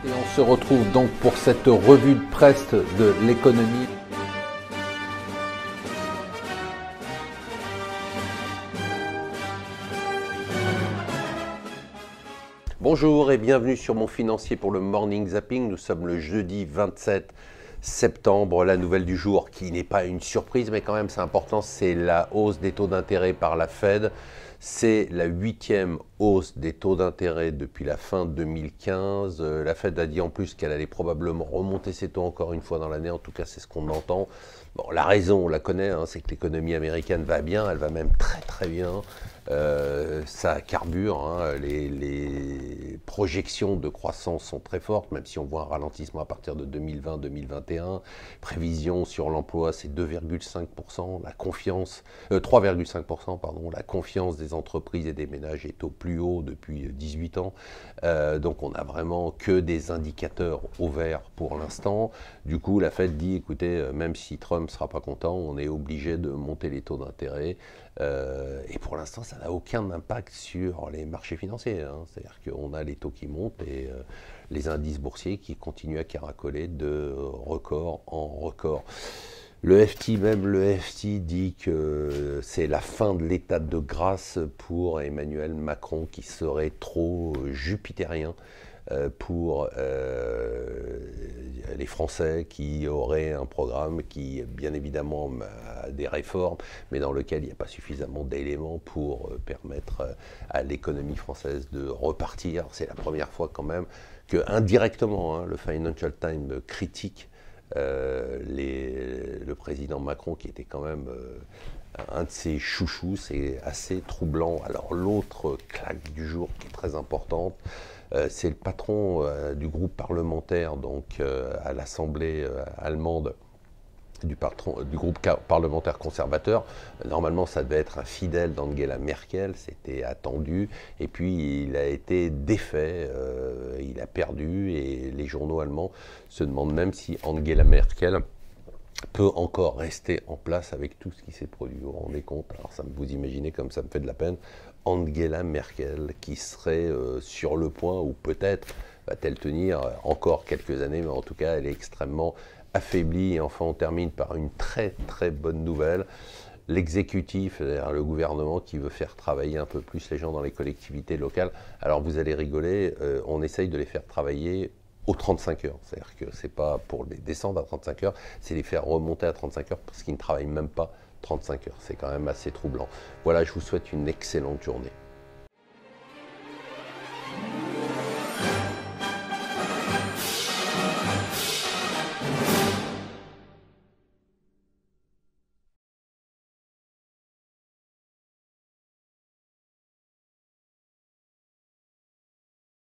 Et on se retrouve donc pour cette revue de presse de l'économie. Bonjour et bienvenue sur Mon Financier pour le Morning Zapping. Nous sommes le jeudi 27 septembre. La nouvelle du jour, qui n'est pas une surprise, mais quand même c'est important, c'est la hausse des taux d'intérêt par la Fed. C'est la 8e hausse des taux d'intérêt depuis la fin 2015. La Fed a dit en plus qu'elle allait probablement remonter ses taux encore une fois dans l'année. En tout cas, c'est ce qu'on entend. Bon, la raison, on la connaît, hein, c'est que l'économie américaine va bien. Elle va même très très bien. Ça carbure, hein, les projections de croissance sont très fortes, même si on voit un ralentissement à partir de 2020-2021. Prévision sur l'emploi, c'est 2,5%. La confiance, 3,5%, pardon. La confiance des entreprises et des ménages est au plus haut depuis 18 ans. Donc on n'a vraiment que des indicateurs au vert pour l'instant. Du coup, la Fed dit, écoutez, même si Trump ne sera pas content, on est obligé de monter les taux d'intérêt. Et pour l'instant, ça n'a aucun impact sur les marchés financiers, hein. C'est-à-dire qu'on a les taux qui montent et les indices boursiers qui continuent à caracoler de record en record. Le FT dit que c'est la fin de l'état de grâce pour Emmanuel Macron, qui serait trop jupitérien pour les Français, qui auraient un programme qui, bien évidemment, a des réformes, mais dans lequel il n'y a pas suffisamment d'éléments pour permettre à l'économie française de repartir. C'est la première fois quand même que, indirectement, hein, le Financial Times critique le président Macron, qui était quand même un de ses chouchous. C'est assez troublant. Alors l'autre claque du jour qui est très importante, c'est le patron du groupe parlementaire, donc à l'Assemblée allemande, du groupe parlementaire conservateur. Normalement, ça devait être un fidèle d'Angela Merkel, c'était attendu, et puis il a été défait, il a perdu, et les journaux allemands se demandent même si Angela Merkel peut encore rester en place avec tout ce qui s'est produit. Vous vous rendez compte? Alors ça, vous imaginez comme ça me fait de la peine. Angela Merkel qui serait sur le point, ou peut-être va-t-elle tenir encore quelques années, mais en tout cas elle est extrêmement affaiblie. Et enfin on termine par une très très bonne nouvelle. L'exécutif, c'est-à-dire le gouvernement, qui veut faire travailler un peu plus les gens dans les collectivités locales. Alors vous allez rigoler, on essaye de les faire travailler aux 35 heures. C'est-à-dire que c'est pas pour les descendre à 35 heures, c'est les faire remonter à 35 heures parce qu'ils ne travaillent même pas 35 heures. C'est quand même assez troublant. Voilà, je vous souhaite une excellente journée.